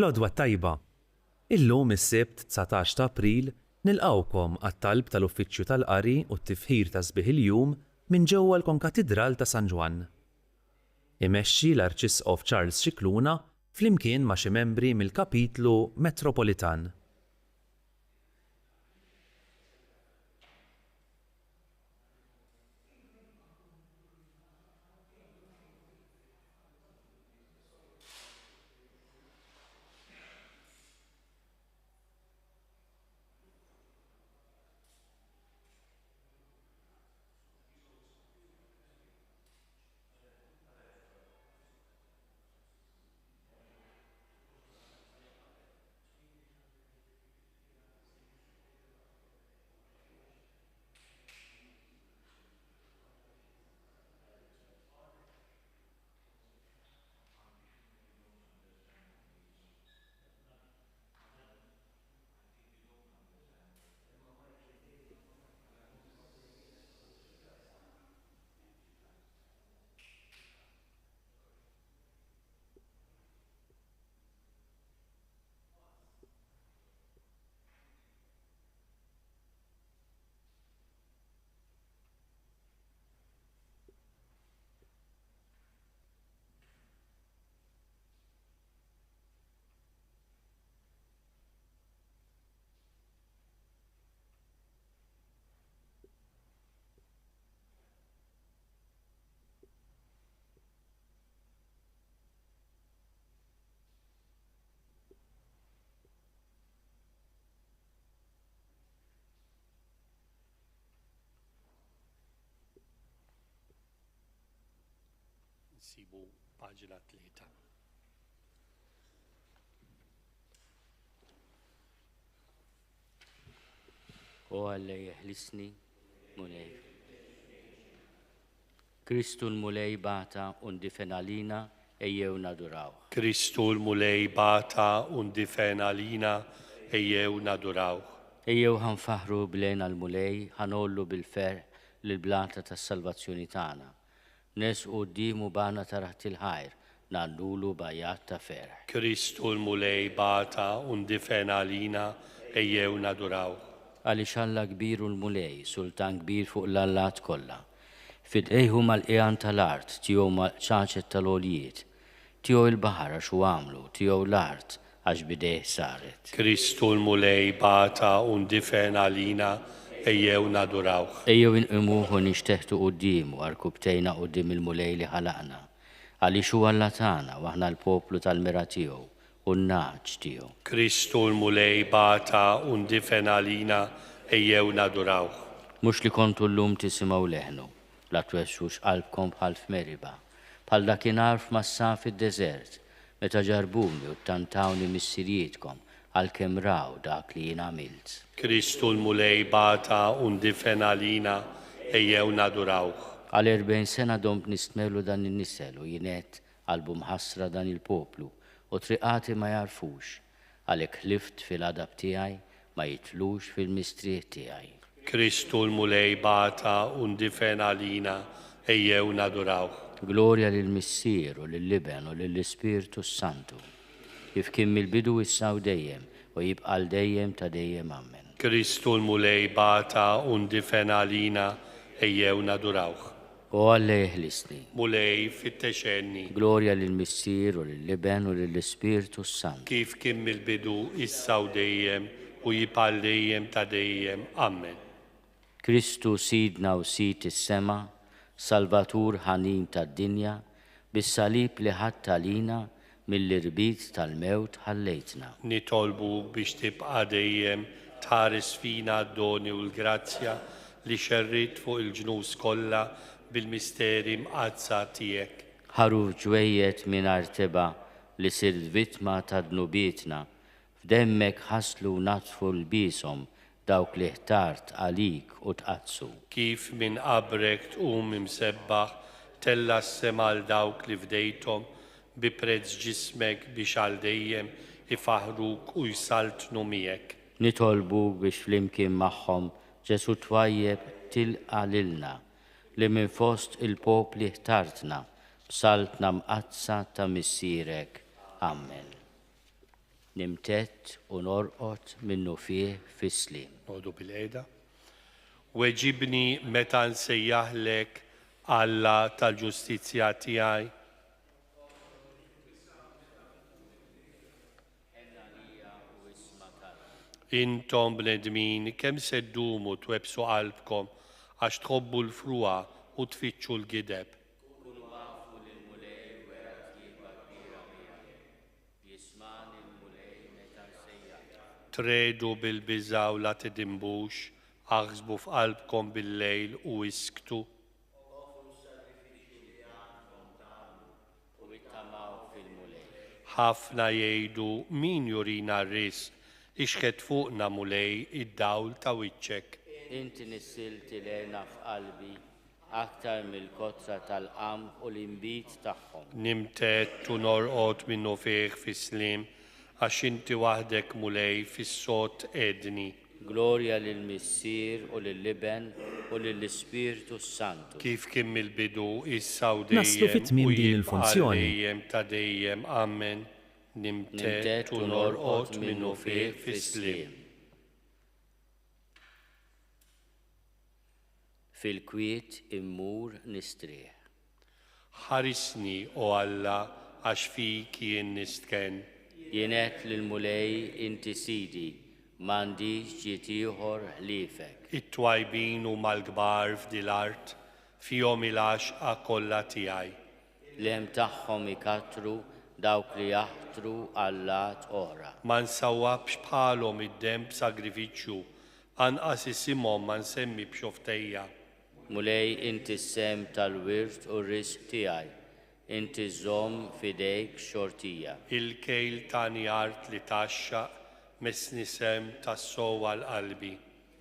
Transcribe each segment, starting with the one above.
L-Odwa tajba. Illum is-Sibt 19 ta' April nilqawkom għat-talb tal-Uffiċċju tal-Qari u t-tifħir ta' sbieħ il-jum minn ġewwa l-Konkatedral ta' San Ġwan. Imexxi l-Arċisqof Charles Scicluna flimkien ma' xi membri mill-Kapitlu Metropolitan. Sibu paġina 3. O Alla jeħlisni mulej. Kristu l-mulej bata undifen għalina ejjew naduraw. Kristu l-mulej bata undifen għalina ejjew naduraw. Ejjew ħanfaħru blejna l-mulej ħanollu bil-fer l-blata tas-salvazzjoni tagħna. Nes u d-dimu bana taraħt il-ħajr, nallulu bajat ta' ferħ. Kristu l-mulej bata undifen għalina ejjew naduraw. Għalix Alla kbiru l-mulej, sultan kbir fuq l-allat kollha. Fidejhu mal-qiegħan tal-art, tiegħu mal-ċaċet tal-għoljiet, tiegħu il-baħar għax hu għamlu, tiegħu l-art għax bidejh saret. Kristu l-mulej bata undifen għalina ejjew naduraw. Ejjew inqimuhu nixteħtu quddiemu arkubtejna qudiem il-mulej li ħalaqna. Għaliex huwa Alla tagħna u aħna l-poplu tal-mira tiegħu u n-naġġ tiegħu. Kristu l-mulej bata undifen għalina ejjew naduraw. Mhux li kontu llum tisimgħu leħnu, la twessux qalbkom bħal f'meriba, bħal dakinhar f'massa fid-deżert, meta ġarbuni u ttantawni mis-sirjietkom għalkemm raw dak li jien għamilt. Kristu l-mulej bata undifen għalina ejjew naduraw. Għal 40 sena domt nistmelu dan in-nisel u jienet qalbu mħassra dan il-poplu u triqati ma jarfux, għalhekk ħlift fil-adab tiegħi ma jitlux fil-mistrieħ tiegħi. Kristu l-mulej bata undifen għalina ejjew naduraw. Glorja lill-Missier u lill-Liben u lill-Ispiritu Santu, kif kien mill-bidu issa u dejjem u jibqal dejjem ta' dejjem amen. Kristu l-mulej bata undifen għalina ejjew naduraw. O Alla jeħlisni. Mulej fit-texenni. Glorja lill-Missier u lill-Liben u lill-Ispiritu Santu. Kif kien mill-bidu issa u dejjem u jibqal dejjem ta' dejjem amen. Kristu sidna u sid is-sema, Salvatur ħanin tad-dinja, bis-salib li ħadd għalina mill-irbit tal-mewt ħallejtna. Nitolbu biex tibqa' dejjem tħares fina d-doni u l-grazzja li xerrit fuq il-ġnus kollha bil-misteri mqazza tiegħek. Ħaruf ġwejjed mingħajr teba li sirt vittma ta' dnubietna, f'demmek ħaslu natfu l-bishom dawk li ħtart għalik u tqazzu. Kif minn qabrek tqum imsebbaħ tella s-sema l dawk li fdejthom bi prezz ġismek biex għal dejjem ifaħruk u jsaltnu miegħek. Nitolbuk biex flimkien magħhom Ġesu twajjeb tilqa' lilna li minn fost il-popli ħtartna b'saltna mqazza ta' missierek. Amen. nimtet u norqot minnu fih fis-slim. Nodu bil-qeda. Weġibni meta nsejjaħlek Alla tal-ġustizzja tiegħi. Intom bnedmin kemm se ddumu twebsu qalbkom għax tħobbu l-fruwa u tfittxu l-gideb. Tredu bil-biża u la tidimbux, aħsbu f'qalbkom bil-lejl u isktu. Ħafna jgħidu min jurina r-ris, ixħed fuqna mulej id-dawl ta' wiċċek. Inti nissilti lejna f'qalbi aktar mill-kotra tal-qam u l-imbit tagħhom. Nimtet u norqod minnu fih fis-slim, għax inti waħdek mulej fis-sot edni. Glorja lill-Missier u lill-Liben u lill-Ispiritu Santu. Kif kien mill-bidu issa u Naslu fit-tmiem din il-funzjoni. dejjem ta' dejjem, amen. Nimtet u norqod minnu fih fis-slim. Fil-kwiet immur nistrieħ. Ħarisni o Alla għax fik jien nistken. Jienet lil-mulej inti sidi, m'għandix ġiet ieħor ħliefek. It-twajbin u mal-gbar f'dil-art, fihom il-għaxqa kollha tiegħi. L-hem tagħhom ikatru dawk li jaħtru Allat oħra. Ma nsawwabx bħalhom id-dem b'sagrifiċċju, anqas isimhom ma nsemmi b'xoftejja. Mulej inti s-sem tal-wirt u r-risq tiegħi, inti żomm fidejk xortija. Il-kejl tani art li taxxaq mesni sem tas-sowa l-qalbi.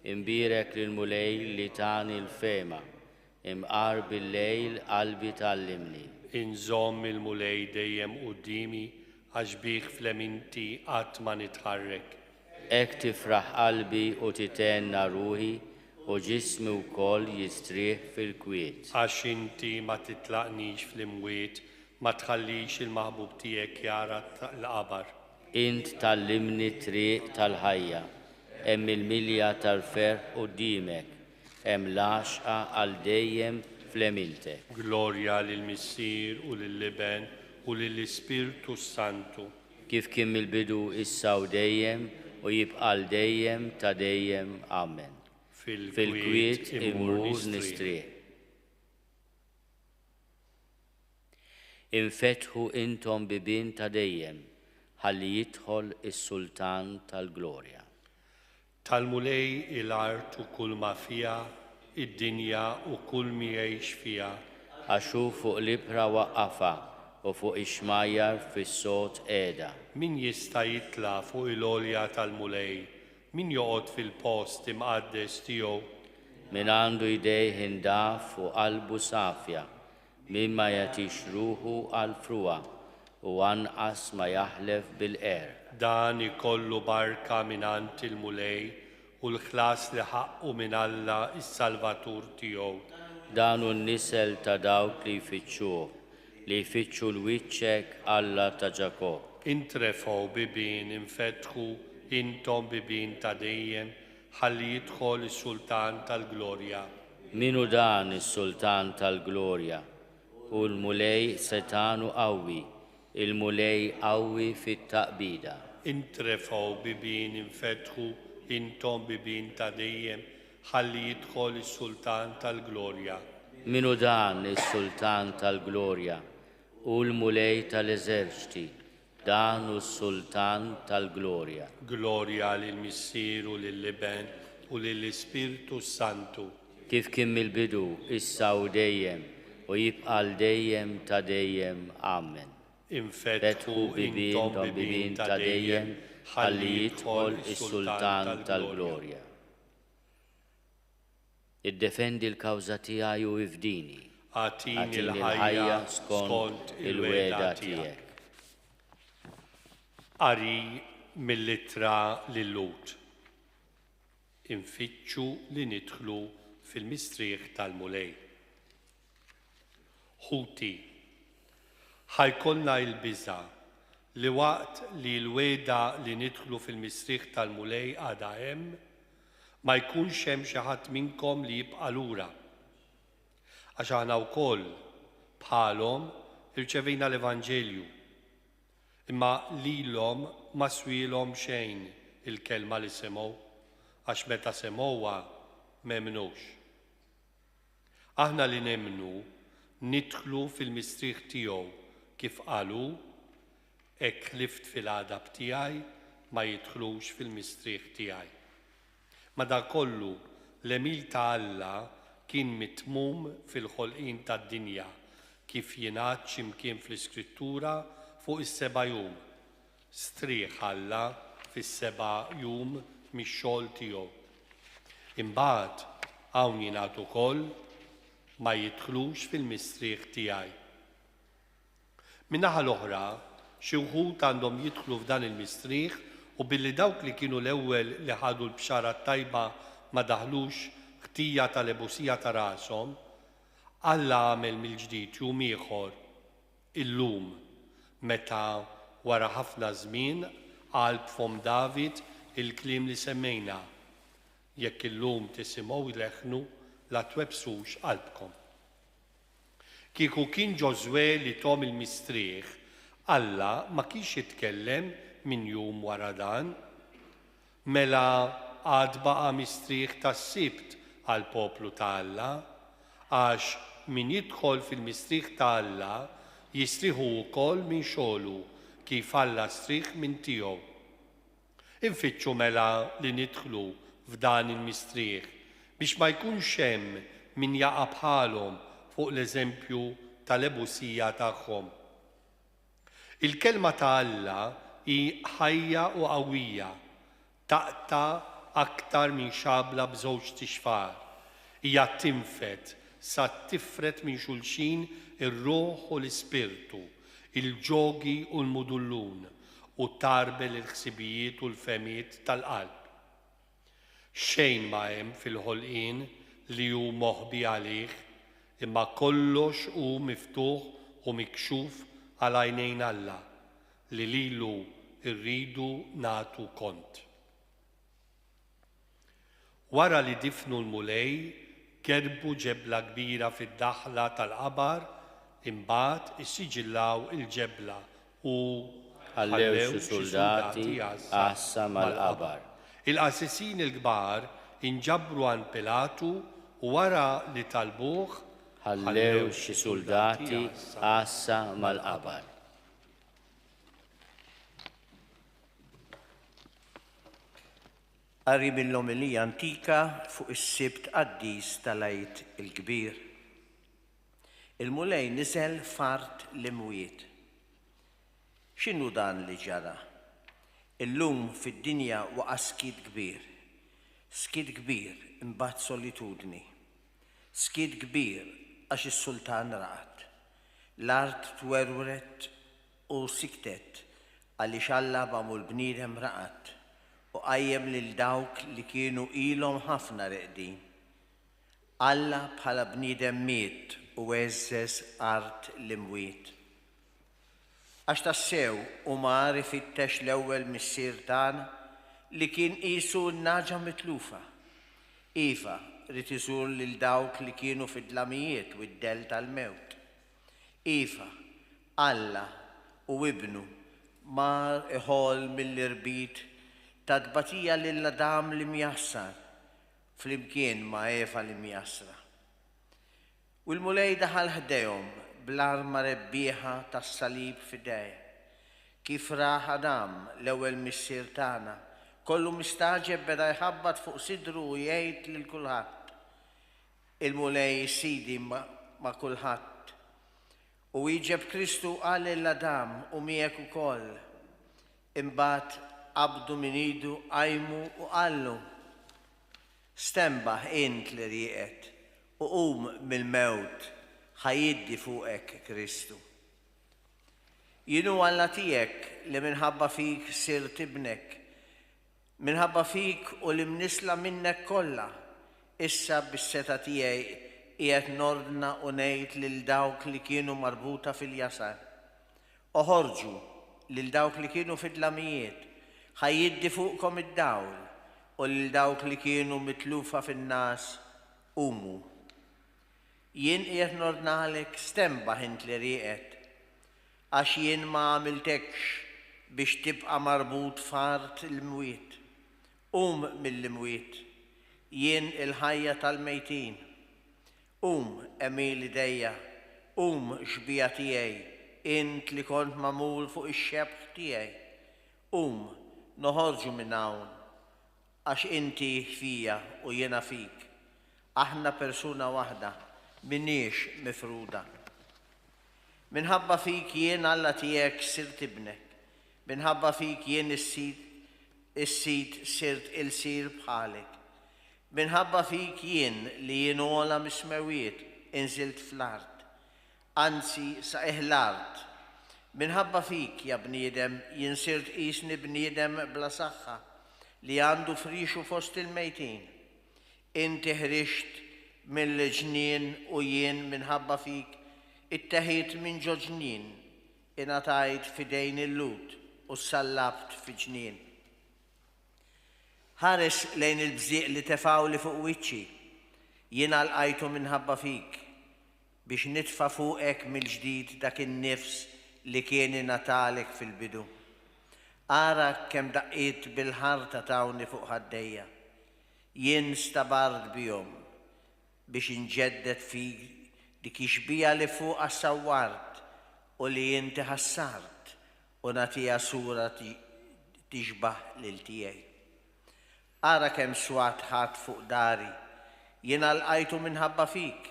Imbirek lil-mulej li tani l-fema, imqar bil-lejl qalbi tallimni. Inżomm il-mulej dejjem qudiemi għax bih fleminti qatt ma nitħarrek. Ek tifraħ qalbi u titenna ruħi u ġismi wkoll jistrieħ fil-kwiet. Għax inti ma titlaqnix fl-imwiet, ma tħallix il-maħbub tiegħek jara l-qabar. Int tallimni triq tal-ħajja, hemm il-milja tal-ferħ qudiemek, hemm l-għaxqa għal dejjem flemintek. Glorja lill-Missier u lill-Liben u lill-Ispiritu Santu. Kif kien mill-bidu issa u dejjem u jibqa' dejjem ta' dejjem. Amen. Fil-kwiet immur nistrieħ. Infetħu intom bibien ta' dejjem, ħalli jidħol is-Sultan tal-Glorja. Tal-mulej il-art u kull ma fija, id-dinja u kull mi jgħix fija. Għaxu fuq libra waqqafa u fuq ixmajjar fis-sot qiegħda. Min jista' jitla fuq il-għolja tal-mulej, min joqgħod fil-post imqaddes tiegħu. Min għandu idejh indaf u qalbu safja, min ma jagħtix ruħu għal fruwa u anqas ma jaħlef bil-qer. Dan ikollu barka minant il-mulej u l-ħlas li ħaqqu minn Alla is-Salvatur tiegħu. Dan hu n-nisel ta' dawk li jfittxuh, li jfittxu l-wiċċek Alla ta' Ġakob. Intrefgħu bibien infetħu intom bibien ta' dejjem ħalli jidħol is-Sultan tal-Glorja. Minu dan is-Sultan tal-Glorja u l-mulej setanu qawwi, il-mulej qawwi fit-taqbida. Intrefgħu bibien infetħu intom bibien ta' dejjem ħalli jidħol is-Sultan tal-Glorja. Minu dan is-Sultan tal-Glorja u l-mulej tal-eżerċti, dan hu s-Sultan tal-Glorja. Glorja lill-Missier u lill-Liben u lill-Ispiritu Santu. Kif kien mill-bidu issa u dejjem u jibqa' dejjem ta' dejjem. Amen. Infetħu intom bibien ta' dejjem ħalli jidħol is-Sultan tal-Glorja. Iddefendi l-kawża tiegħi u ifdini. Għatini l-ħajja skont il-weda tiegħek. Qari mill-ittra lill-Lut. Infittxu li nidħlu fil-mistrieħ tal-mulej. Ħuti, ħajkollna il-biża li waqt li l-weda li nidħlu fil-mistrieħ tal-mulej għadha hemm, ma jkunx hemm xi ħadd minnkom li jibqa' lura. Għax aħna wkoll bħalhom irċevejna l-Evanġelju, imma lilhom ma swilhom xejn il-kelma li semgħu għax meta semgħuha m'emmnux. Aħna li nemmnu nidħlu fil-mistrieħ tiegħu kif qalu, hekk ħlift fil-għadab tiegħi ma jidħlux fil-mistrieħ tiegħi. Madankollu l-emil ta' Alla kien mitmum fil-ħolqien tad-dinja kif jingħad x'imkien fl-Iskrittura fuq is-seba' jum. Strieħ Alla fis-seba' jum mix-xogħol tiegħu. Imbagħad hawn jingħad ukoll ma jidħlux fil-mistrieħ tiegħi. Min-naħa l-oħra, xi wħud għandhom jidħlu f'dan il-mistrieħ u billi dawk li kienu l-ewwel li ħadu l-bxara tajba ma daħlux ħtija tal-ebusija ta' rashom, Alla għamel mill-ġdid jum ieħor illum meta wara ħafna żmien qal b'fom David il-kliem li semmejna. Jekk illum tisimgħu jleħħnu la twebsux qalbkom. Kieku kien Ġożwe li tom il-mistrieħ, Alla ma kienx jitkellem min jum wara dan, mela għad baqa' mistrieħ tas-sibt għall poplu ta' Alla, għax min jidħol fil-mistrieħ ta' Alla jistrieħu wkoll minn xogħlu kif Alla strieħ minn tiegħu. Infittxu mela li nidħlu f'dan il-mistrieħ biex ma jkunx hemm min jaqa' bħalhom fuq l-eżempju tal-ebusija tagħhom. Il-kelma ta' Alla hi ħajja u qawwija, taqta' aktar minn xabla b'żewġ tixfar. Hija tinfed sa tifret minn xulxin ir-ruħ u l-ispirtu, il-ġogi u l-mudullun u tarbel il-ħsibijiet u l-femijiet tal-qalb. Xejn ma hemm fil-ħolqien li hu moħbi għalih, imma kollox hu miftuħ u mikxuf għal għajnejn Alla li lilu rridu nagħtu kont. Wara li difnu l-mulej, kerbu ġebla kbira fid-daħla tal-qabar, imbagħad issiġillaw il-ġebla u ħallew xi soldati għassa mal-qabar. Il-qassisin il-kbar inġabru għand Pilatu u wara li talbuh ħallew xi soldati għassa mal-qabar. Qari mill-omilija antika fuq is-sibt qaddis tal-Għid il-Kbir. Il-mulej niżel fart l-imwiet. X'inhu dan li ġara? Illum fid-dinja waqa' skid kbir. Skid kbir imbagħad solitudni. Skid kbir għax is-sultan raqat. L-art twerwret u siktet għaliex Alla b'għamu l-bniedem raqat u qajjem lil dawk li kienu ilhom ħafna reqdin. Alla bħala bniedem miet u għeżżeż art l-imwiet. Għax tassew u mar ifittex l-ewwel missier tagħna li kien qisu n-naġa mitlufa. Iva rid iżur lil dawk li kienu fid-dlamijiet u d-del tal-mewt. Iva, Alla u ibnu mar iħol mill-irbit ta' tbatija lill-Adam li mjassar flimkien ma' Eva li mjassra. U l-mulej daħal ħdejhom bl-arma rebbieħa tas-salib f'idejh. Kif raħ Adam l-ewwel missier tagħna, kollu mistaġeb beda jħabbat fuq sidru u jgħid lil kulħadd. Il-mulej sidi ma' kulħadd. U wieġeb Kristu qal lill-Adam u miegħek ukoll. Imbagħad qabdu min idu qajmu u qallu. Stembaħ int li rieqed u qum mill-mewt ħajjiddi fuqek Kristu. Jienu Alla tiegħek li minħabba fik sirt ibnek, minħabba fik u li mnisla minnek kollha, issa bis-seta tiegħi qiegħed nordna u ngħid lil dawk li kienu marbuta fil-jasar. Oħorġu lil dawk li kienu fid-dlamijiet, ħajjiddi fuqkom id-dawl, u lil dawk li kienu mitlufa fin-nas qumu. Jien qiegħed nordnalek stemba int li rieqed, għax jien ma għamiltekx biex tibqa' marbut f'art il-mwiet. Mill-imwiet, jien il-ħajja tal-mejtin. Emil idejja, xbija tiegħi, int li kont mamul fuq ix-xebħ tiegħi. Noħorġu minn hawn, għax inti fija u jiena fik. Aħna persuna waħda, minniex mifruda. Minħabba fik jien Alla tiegħek sirt ibnek, minħabba fik jien is-sid sirt il-sir bħalek. Minħabba fik jien li jien ola mismewiet inżilt fl-art, anzi saqih l-art. Minħabba fik, ja bniedem, jien sirt qisni bniedem bla saħħa li għandu frixu fost il-mejtin. Inti ħrixt mill-ġnien u jien minħabba fik ittaħit minn ġoġnien, ingħatajt fidejn il-lut u sallabt fi ġnien. Ħares lejn il-bżieq li tefgħu li fuq wiċċi, jien għalqajtu minħabba fik biex nitfa' fuqek mill-ġdid dak in-nifs li kien ingħatalek fil-bidu. Ara kemm daqqiet bil-ħarta tawni fuq ħaddejja, jien stabart bihom biex inġeddet fik dik ix-xbija li fuq sawwart u li inti ħassart u nagħtiha sura tixbaħ lil tiegħi. Ara kemm swat ħadd fuq dari, jien għalqajtu minħabba fik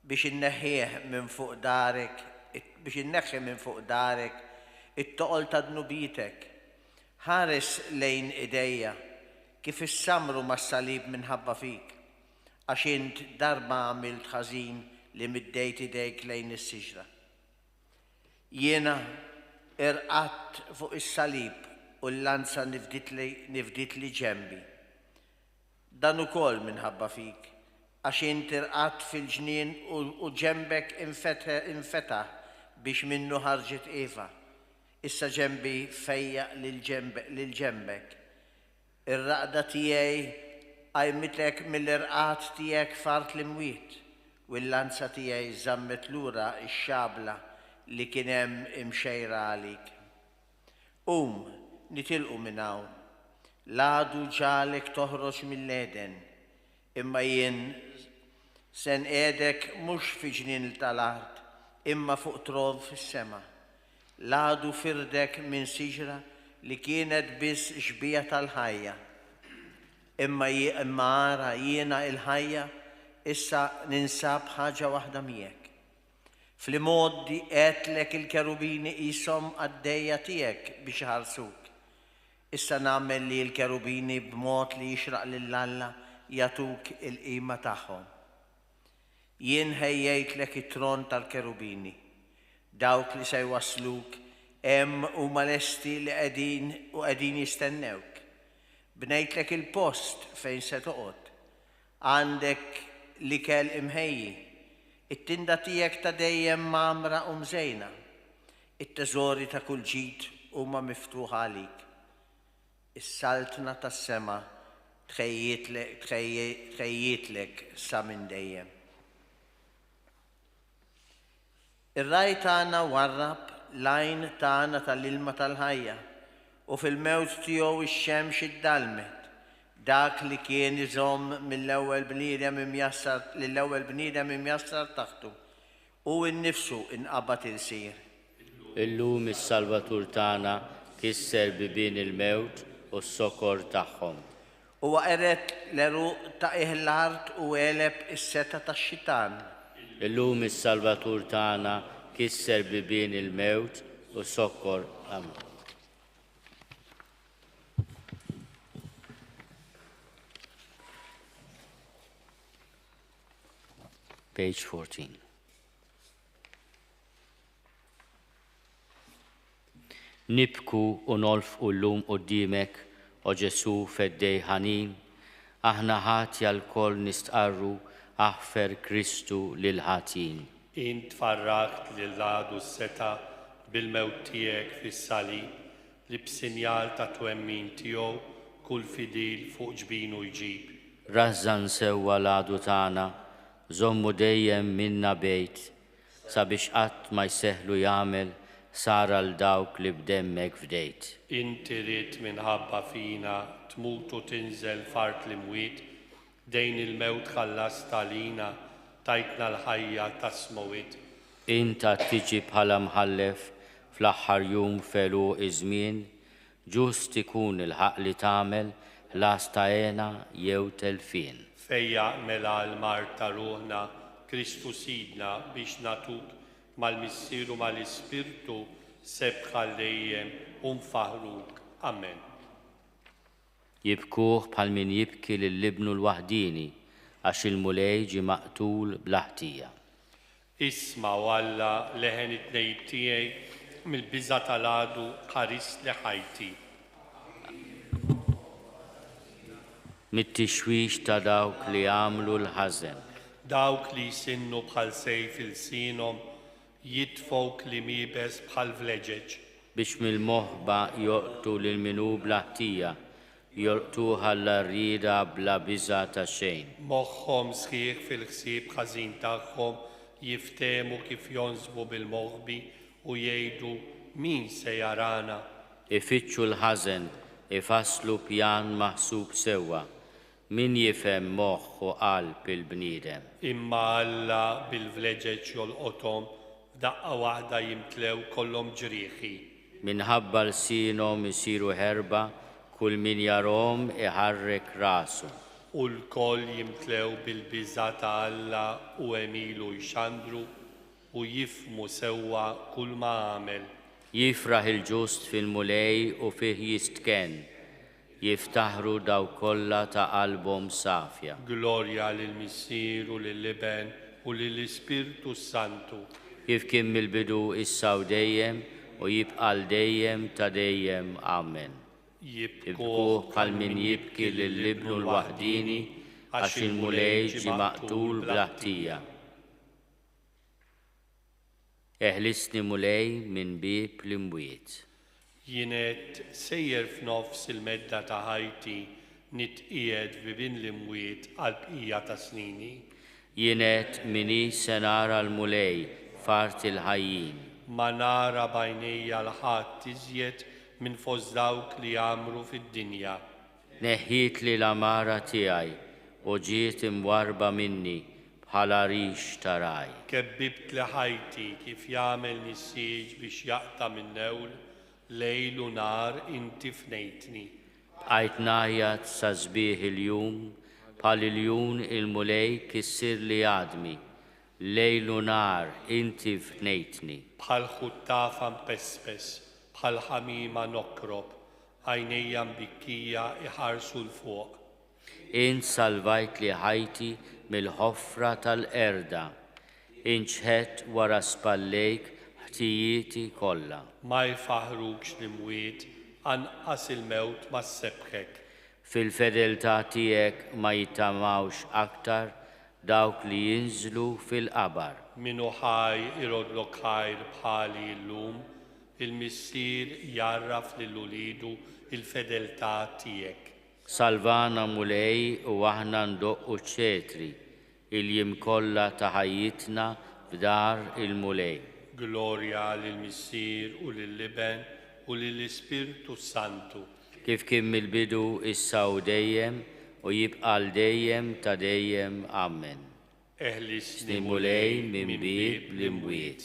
biex inneħħih minn fuq darek, biex inneħħi minn fuq darek it-toqol ta' dnubitek. Ħares lejn idejja kif issamru mas-salib minħabba fik, għax int darba għamilt ħażin li middejt idejk lejn is-siġra. Jiena irqatt fuq is-salib u l-lanza nifdit li ġembi. Dan ukoll minħabba fik, għax int irqatt fil-ġnien u ġembek infetaħ biex minnu ħarġet Eva. Issa ġembi fejja lil ġembek. Ir-raqda tiegħi għajmitlek mill-irqat tiegħek fart l-imwiet u l-lanza tiegħi żammet lura x-xabla li kien hemm imxejra għalik. Nitilqu minn hawn, l-għadu ġalek toħroġ mill-Eden, imma jien se nqiegħdek mhux fi ġnien tal-art, imma fuq tron fis-sema. L-għadu firdek minn siġra li kienet biss xbija tal-ħajja. Imma ara jiena il-ħajja issa ninsab ħaġa waħda miegħek. Fl-modi għetlek il-kerubini qishom għaddejja tiegħek biex ħarsuk. Issa nagħmel li l-kerubini b'mod li jixraq lill-Alla jagħtuk il-qima tagħhom. Jien ħejjejtlek it-tron tal-kerubini, dawk li se jwassluk hemm huma lesti li qegħdin jistennewk. Bnejtlek il-post fejn se toqgħod. Għandek l-ikel imħejji, it-tinda tiegħek ta' dejjem mamra u mżejna. It-teżori ta' kull ġid huma miftuħa għalik. Is-saltna tas-sema tħejjitlek sa minn dejjem. Ir-raj tagħna warrab l-għajn tagħna tal-ilma tal-ħajja u fil-mewt tiegħu ix-xemx iddalmet, dak li kien iżomm mill-ewwel bniedem imjassar taħtu u nnifsu inqabad il-sir. Illum is-Salvatur tagħna kisser bibien il-mewt u s-sokor tagħhom. Huwa qeret l-eruq ta' l-art u għeleb is-seta tax-xitan. Illum is-Salvatur tagħna kisser bibien il-mewt u s-sokor tagħhom. Page 14. Nibku u nolfqu llum quddiemek, o Ġesu feddej ħanin, aħna ħatja l-koll nistqarru aħfer Kristu lil ħatin. Int farrakt lil għadu s-seta bil-mewt tiegħek fis-salib li b'sinjal ta' twemmin tiegħu kull fidil fuq ġbinu jġib. Rażżan sewwa l-għadu tagħna, żommu dejjem minna bejt, sabiex qatt ma jseħħlu jagħmel sara l dawk li b'demmek fdejt. Inti rid minħabba fina tmut u tinżel fart l-imwiet, dejn il-mewt ħallas talina, tajtna l-ħajja tas-smowit. Inta tiġi bħala mħallef fl-aħħar jum felu iż-żmien, ġust ikun il-ħaq li tagħmel ħlas ta' għena jew telfien. Fejja mela l-mar ta' ruħna, Kristu sidna biex natuk mal-missieru mal-Ispirtu sebħa dejjem faħruk. Amen. Jibkuh bħal min jibki lill-ibnu l-waħdini, għax il-mulej ġi maqtul bl-ħtija. Isma' u Alla leħen it-tnejn tiegħi mill-biża' tal-għadu ħaris li ħajti. Mit-tixwix ta' dawk li għamlu l-ħażen. Dawk li jsinnu bħal sejf il-sinhom jitfok li mibes bħal vleġeġ. Biex mill-moħba joqtu lil minu bl-ħtija, joqtuha l-rida bla biża ta' xejn. Moħħhom sħiħ fil-ħsieb ħażin tagħhom jiftemu kif jonżbu bil-moħbi u jgħidu min se jarana. Ifittxu l-ħażen, ifasslu pjan maħsub sewwa, min jifhem moħħ u qalb il-bniedem. Imma Alla bil-vleġeġ jolqothom f'daqqa waħda jimtlew kollhom ġrieħi. Minħabba l-sinhom isiru ħerba, kull min jarhom iħarrek rasu. U l-koll jimtlew bil-biża' ta' Alla u emilu jxandru u jifmu sewwa kull ma għamel. Jifraħ il-ġust fil-mulej u fih jistken, jiftaħru daw kollha ta' qalbhom safja. Glorja lill-Missier u lill-Iben u lill-Ispirtu Santu. Kif kien mill-bidu issa u dejjem u jibqal dejjem ta' dejjem. Amen. Jibkuh bħal min jibki lill-ibnu l-waħdini, għax il-mulej ġi maqtul bl-ħtija. Eħlisni mulej minn bib l-imwiet. Jienet sejjer f'nofs il-medda ta' ħajti nitqiegħed bibin l-imwiet għal-bqija ta' snini. Jienet minni se nara l-mulej fart il-ħajjin. Ma nara bajnejja l-ħadd iżjed minn fost dawk li għamru fid-dinja. Neħħit li l-amara tiegħi u ġiet imwarba minni bħala rix ta' raj. Kebbibt li ħajti kif jagħmel nissieġ biex jaqta' min-newl, lejl u nar inti fnejtni. Bqajt najjat sa sbieħ il-jum, bħal il-jun il-mulej kissir li għadmi, lejl u nar inti fnejtni. Bħal ħuttafa mpespes, bħal ħamima nokrob, għajnejja mbikkija iħarsu l-fuq. Int salvajt li ħajti mill-ħofra tal-erda, inċħet wara spallejk ħtijieti kollha. Ma jfaħrukx l-imwiet, anqas il-mewt ma s-sebħek. Fil-fedeltà tiegħek ma jittamawx aktar dawk li jinżlu fil-qabar. Minu ħaj irodlok ħajr bħali l-lum, il-missier jarraf lill-ulidu il-fedeltà tiegħek. Salvana mulej u aħna ndoqqu ċetri, il-jim kollha ta' ħajjitna f'dar il-mulej. Glorja lill-Missier u lill-Iben u lill-Ispirtu Santu. Kif kien mill-bidu issa u dejjem u jibqal dejjem ta' dejjem. Amen. Eħlisni Mulej minn bib l-imwiet.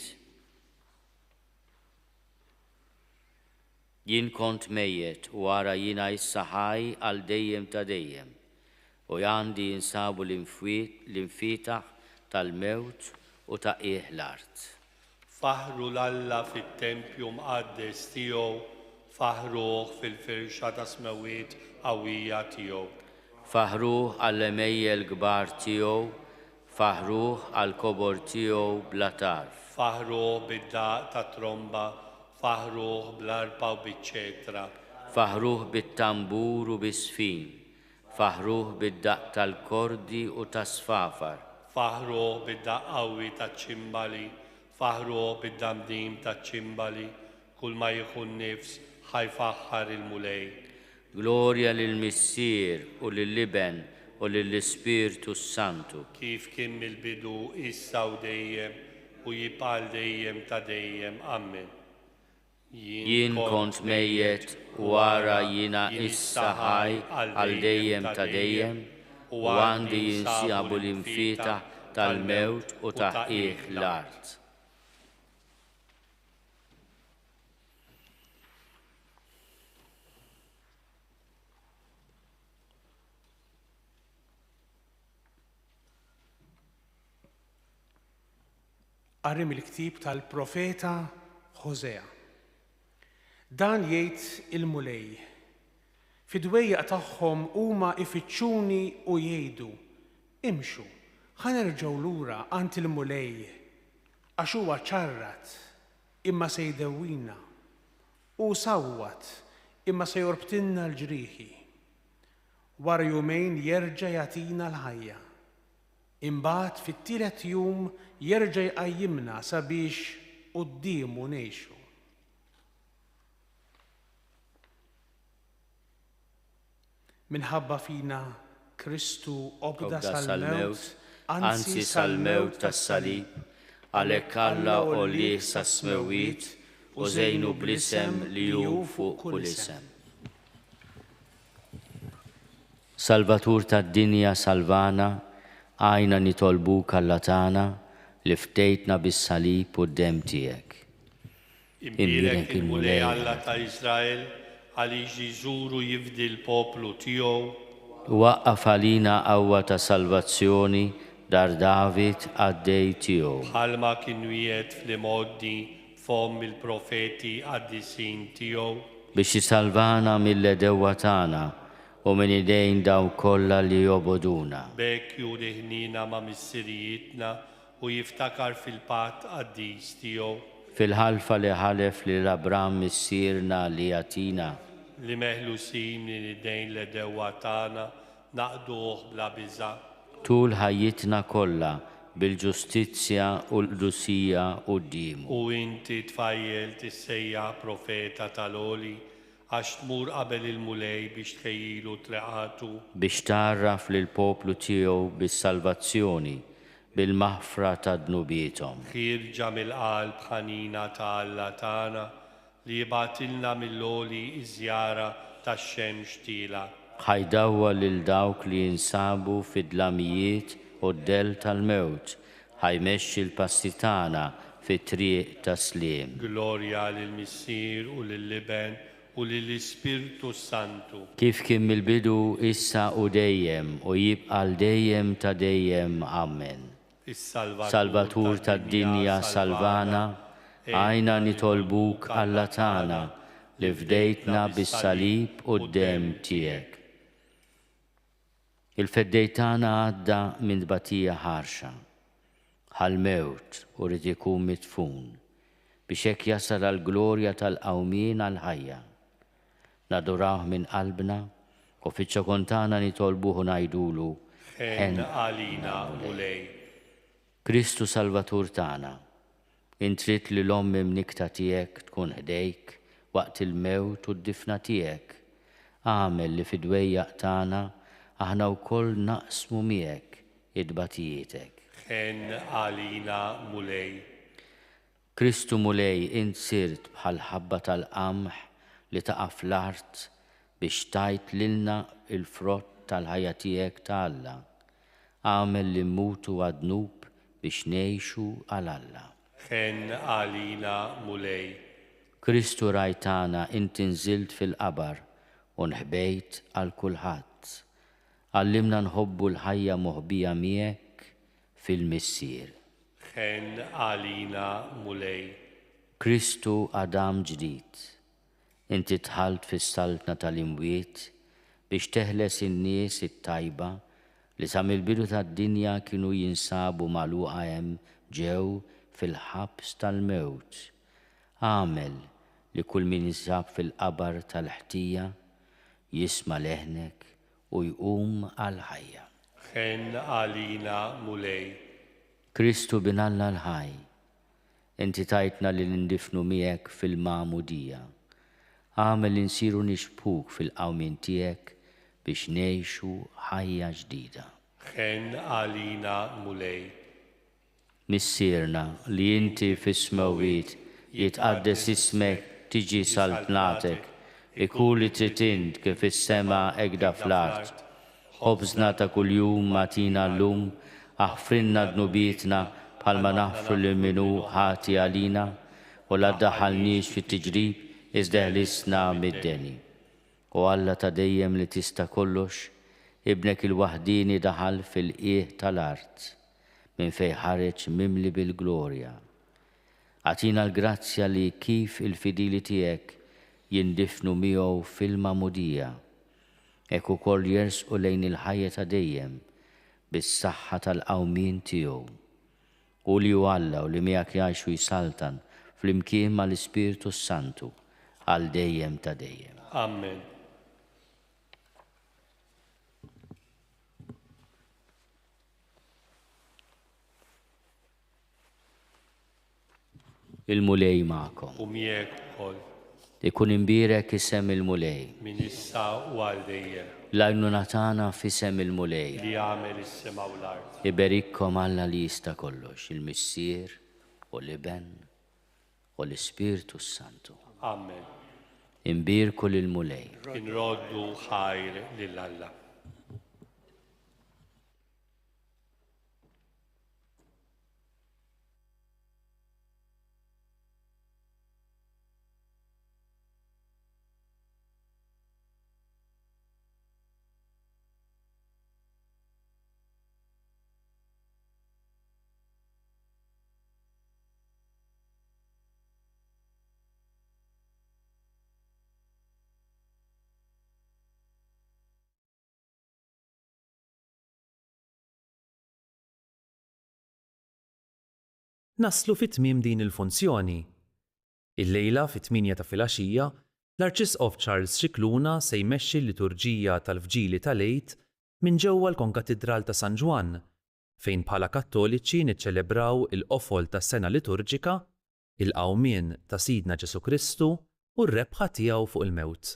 Jien kont mejjet u wara jiena issa ħaj għal dejjem ta' dejjem u għandi jinsabu l-infitaħ tal-mewt u ta' l-art. Faħru l-Alla fit-tempju mqaddes tiegħu, faħruh fil-firxa ta' smewiet qawwija tiegħu. Faħruh għall-emejjel kbar tiegħu, faħruh għall-kobor tiegħu bla tarf. Faħruh bid-daq ta' tromba, faħruh bl-arpa u biċ-ċetra. Faħruh bit-tambur u bis-sfin, faħruh bid-daq tal-kordi u tas-sfafar. Faħruh bid-daq qawwi taċ-ċimbali, faħruh bid-damdim taċ-ċimbali, kull ma jieħu nnifs ħajfaħħar il-mulej. Gloria lill-Missier u lill-Liben u lill-Ispirtu Santu. Kif kien mill-bidu issa u dejjem u jibqal dejjem ta' dejjem. Amen. Jien kont mejjet u wara jiena issa ħaj għal dejjem ta' dejjem u għandi jinsiabu l-infita tal-mewt u taħqiq l-art. Qari mill-ktieb tal-profeta Ħosea. Dan jgħid il-mulej. Fid-dwejjaq tagħhom huma ifittxuni u jgħidu: imxu, ħanerġgħu lura għand il-mulej għax huwa ċarrat imma se jdewwina u sawwat imma se jorbtilna l-ġrieħi. Wara jumejn jerġa' jagħtina l-ħajja. Imbagħad fit-tielet jum jerġa' jqajjimna sabiex qudiemu ngħixu. Minħabba fina Kristu obda sal-mewt, anzi sal-mewt tas-salib, għalhekk Alla għollih sas-smewwiet u żejnu bl-isem li hu fuq kull isem. Salvatur tad-dinja salvana, għajna nitolbuk Alla tagħna li ftejtna bis-salib u d-demm tiegħek. Imbierek il-mulej Alla ta' Iżrael għaliex jiżuru jifdi l-poplu tiegħu. Waqqaf għalina qawwa ta' salvazzjoni dar David għaddej tiegħu. Bħalma kien wieħed fl-imoddi fom il-profeti għaddisin tiegħu. Biex jisalvana mill-edewwa tagħna u minn idejn daw kollha li joboduna. Bekk juri ħnina ma' missirijietna u jiftakar fil-patt qaddis tiegħu. Fil-ħalfa li ħalef li l-Abram missierna li jatina. Li meħlusin li nidejn l-edewwa tagħna naqduh bla biża'. Tul ħajjitna kollha bil-ġustizzja u l-qdusija qudiemu. U inti tfajjel tissejja profeta tal-oli għax tmur qabel il-mulej biex tħejjilu treqatu. Biex tarraf lil poplu tiegħu bis-salvazzjoni bil-maħfra ta' dnubietom. Ħirġa mill-qalb ħanina ta' Alla tagħna li jibgħatilna mill-oli iż-żjara tax-xemx tila. Ħajdawwa lil dawk li jinsabu fid-dlamijiet u d-del tal-mewt, ħajmexxi l-passi tagħna fit-triq tas-sliem. Glorja lill-Missier u lill-Liben u lill-Ispirtu Santu. Kif kien mill-bidu issa u dejjem u jibqal dejjem ta' dejjem. Amen. Salvatur tad-dinja salvana, għajna nitolbuk Alla tagħna li fdejtna bis-salib u d-demm tiegħek. Il-feddej tagħna għadda minn tbatija ħarxa, ħal-mewt u rid ikun mitfun biex hekk jasal għall-glorja tal-qawmien għall-ħajja. Nadurawh minn qalbna u fiċ-ċokon tagħna nitolbuh u ngħidulu Ħen għalina mulej. Kristu Salvatur tagħna, intrid li l-omm imnikta tiegħek tkun ħdejk waqt il-mewt u d-difna tiegħek. Għamel li fid-dwejjaq tagħna aħna wkoll naqsmu miegħek id-batijietek. Ħen għalina mulej. Kristu mulej int sirt bħal ħabba tal-qamħ li taqa' fl-art biex tajt lilna il-frott tal-ħajja tiegħek ta' Alla. Għamel li mmutu għadnub biex ngħixu għal Alla. Ħen għalina mulej. Kristu rajtana inti nżilt fil-qabar u nħbejt għal kulħadd. Għallimna nħobbu l-ħajja moħbija miegħek fil-Missier. Ħen għalina mulej. Kristu Adam ġdid, inti tħalt fis-saltna tal-imwiet biex teħles in-nies it-tajba li sa mill-bidu tad-dinja kienu jinsabu magħluqa hemm ġew fil-ħabs tal-mewt. Għamel li kull min jinsab fil-qabar tal-ħtija jisma' leħnek u jqum għall-ħajja. Ħen għalina mulej. Kristu binalla l-ħaj, inti tajtna li nindifnu miegħek fil-ma'mudija. Għamel li nsiru nixbuk fil-qawmin tiegħek biex ngħixu ħajja ġdida. Ħen għalina mulej. Missierna li inti fis-smawiet jitqaddes ismek tiġi saltnatek, ikun li tritint kif is-sema egda fl-art. Ħobżna ta' kuljum matina llum, aħfrinna dnubietna bħalma naħfru li minu ħati għalina, u la ddaħħalniex fit-tiġrib iżda ħlisna mid-deni. U Alla ta' dejjem li tista' kollox, ibnek il-waħdini daħal fil-qiegħ tal-art, minn fejn ħareġ mimli bil-glorja. Għatina l-grazzja li kif il-fidili tiegħek jindifnu miegħu fil-ma'mudija, hekk ukoll jersqu lejn il-ħajja ta' dejjem bis-saħħa tal-qawmien tiegħu. U li hu Alla u li miegħek jgħixu jsaltan flimkien mal-Ispiritu Santu għal dejjem ta' dejjem. Amen. Il-mulej magħkom. U miegħek ukoll. Ikun imbierek isem il-mulej. Min issa u għal dejjem. L-għajnuna tagħna f'isem il-mulej. Li jagħmel is-sema u l-art. Iberikkom Alla li jista' kollox, il-Missier u l-Iben u l-Ispiritu Santu. Amen. Imbirku lil-mulej. Inroddu ħajr lil Alla. Naslu fit-tmiem din il-funzjoni. Il-lejla fit-8 ta' filgħaxija, l-Arċisqof Charles Scicluna se jmexxi l-liturġija tal-Fġili tal-Għid minn ġewwa l-Konkatedral ta' San Ġwan, fejn bħala Kattoliċi niċċelebraw il-qofol tas-sena liturġika, il-qawmien ta' Sidna Ġesu Kristu u r-rebħa tiegħu fuq il-mewt.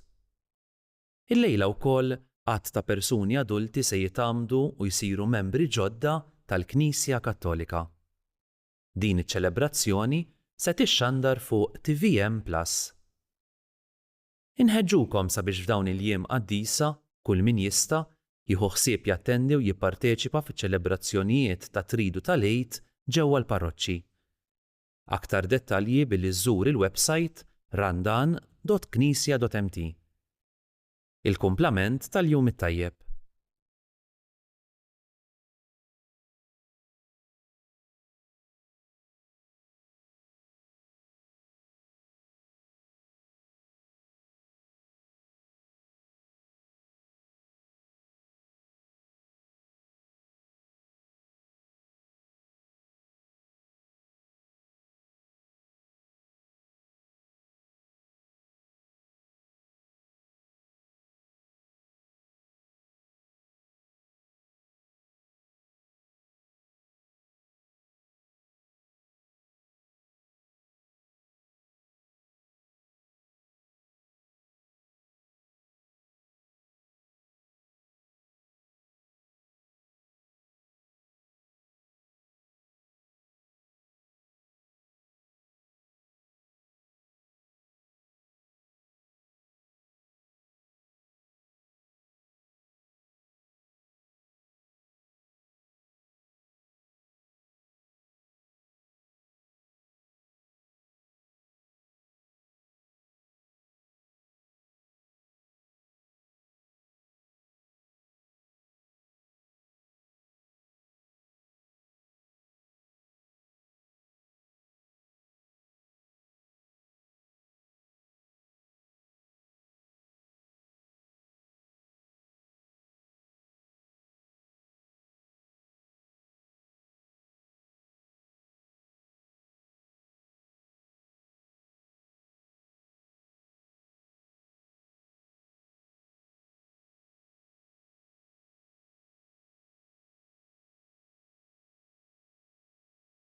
Il-lejla wkoll għadd ta' persuni adulti se jitgħammdu u jsiru membri ġodda tal-Knisja Kattolika. Din iċ-ċelebrazzjoni se tixxandar fuq TVM+. Inħeġġukom sabiex f'dawn il-jiem qaddisa kull min jista' jieħu ħsieb jattendi u jipparteċipa fiċ-ċelebrazzjonijiet ta' Tridu tal-Għid ġewwa l-parroċċi. Aktar dettalji billi żżur il-website randan.knisja.mt. Il-kumplament tal-jum it-tajjeb.